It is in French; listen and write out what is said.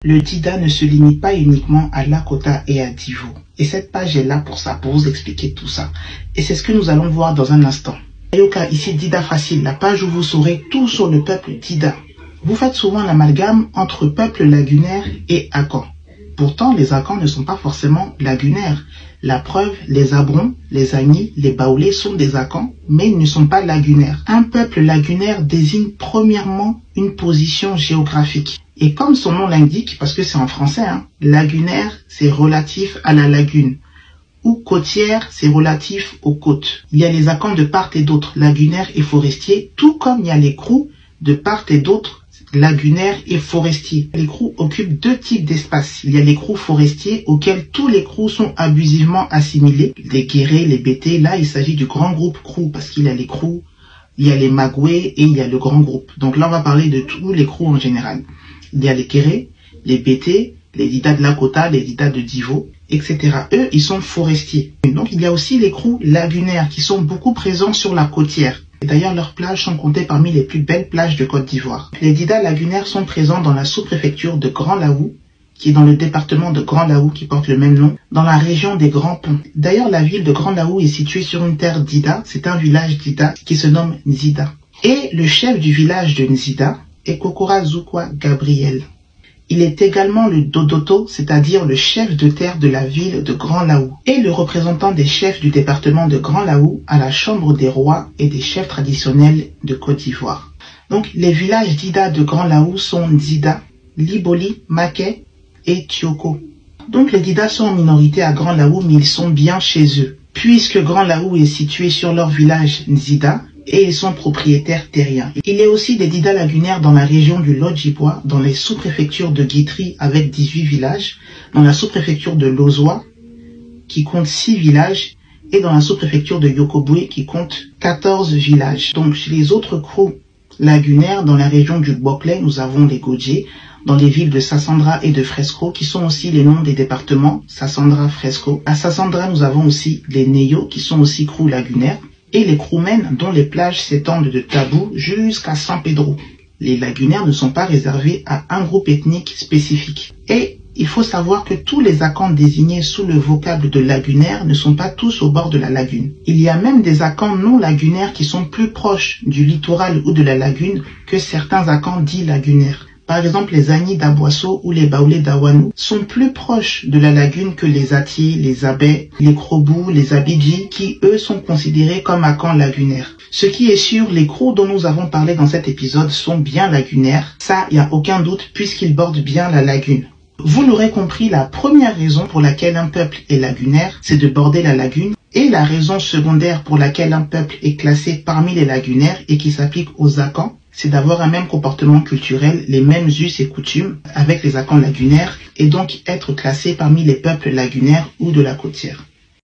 Le Dida ne se limite pas uniquement à Lakota et à Divo. Et cette page est là pour ça, pour vous expliquer tout ça. Et c'est ce que nous allons voir dans un instant. Ayoka, ici Dida Facile, la page où vous saurez tout sur le peuple Dida. Vous faites souvent l'amalgame entre peuple lagunaire et Akan. Pourtant, les Akans ne sont pas forcément lagunaires. La preuve, les Abrons, les Agnis, les Baoulés sont des Akans, mais ils ne sont pas lagunaires. Un peuple lagunaire désigne premièrement une position géographique. Et comme son nom l'indique, parce que c'est en français, lagunaire, c'est relatif à la lagune. Ou côtière, c'est relatif aux côtes. Il y a les Akans de part et d'autre, lagunaires et forestiers, tout comme il y a les Krous de part et d'autre, lagunaires et forestiers. Les Krous occupent deux types d'espaces. Il y a les Krous forestiers auxquels tous les Krous sont abusivement assimilés. Les Guérés, les Bétés, là il s'agit du grand groupe Krous parce qu'il y a les Krous, il y a les Magoués et il y a le grand groupe. Donc là on va parler de tous les Krous en général. Il y a les Guérés, les Bétés, les Dida de Lakota, les Dida de Divo, etc. Eux, ils sont forestiers. Donc il y a aussi les Krous lagunaires qui sont beaucoup présents sur la côtière. D'ailleurs, leurs plages sont comptées parmi les plus belles plages de Côte d'Ivoire. Les Dida lagunaires sont présents dans la sous-préfecture de Grand Laou, qui est dans le département de Grand Laou, qui porte le même nom, dans la région des Grands Ponts. D'ailleurs, la ville de Grand Laou est située sur une terre Dida. C'est un village Dida qui se nomme Nzida. Et le chef du village de Nzida est Kokora Zukwa Gabriel. Il est également le Dodoto, c'est-à-dire le chef de terre de la ville de Grand Laou, et le représentant des chefs du département de Grand Laou à la Chambre des rois et des chefs traditionnels de Côte d'Ivoire. Donc les villages Dida de Grand Laou sont Nzida, Liboli, Maké et Tioko. Donc les Dida sont en minorité à Grand Laou, mais ils sont bien chez eux, puisque Grand Laou est situé sur leur village Nzida, et ils sont propriétaires terriens. Il y a aussi des Dida lagunaires dans la région du Lodjibois, dans les sous-préfectures de Guitry avec 18 villages, dans la sous-préfecture de Lozoa qui compte 6 villages et dans la sous-préfecture de Yokoboué qui compte 14 villages. Donc chez les autres Krous lagunaires, dans la région du Boclé, nous avons les Godjé, dans les villes de Sassandra et de Fresco, qui sont aussi les noms des départements, Sassandra, Fresco. À Sassandra, nous avons aussi les Neyo, qui sont aussi Krous lagunaires, et les Kroumen, dont les plages s'étendent de Tabou jusqu'à San Pedro. Les lagunaires ne sont pas réservés à un groupe ethnique spécifique. Et il faut savoir que tous les Akans désignés sous le vocable de lagunaire ne sont pas tous au bord de la lagune. Il y a même des Akans non lagunaires qui sont plus proches du littoral ou de la lagune que certains Akans dits lagunaires. Par exemple, les Agnis d'Aboisseau ou les Baoulés d'Awanou sont plus proches de la lagune que les Atiers, les Abais, les Krobou, les Abidji, qui eux sont considérés comme Akans lagunaires. Ce qui est sûr, les Krous dont nous avons parlé dans cet épisode sont bien lagunaires. Ça, il n'y a aucun doute puisqu'ils bordent bien la lagune. Vous l'aurez compris, la première raison pour laquelle un peuple est lagunaire, c'est de border la lagune. Et la raison secondaire pour laquelle un peuple est classé parmi les lagunaires et qui s'applique aux Akans, c'est d'avoir un même comportement culturel, les mêmes us et coutumes avec les Akans lagunaires et donc être classé parmi les peuples lagunaires ou de la côtière.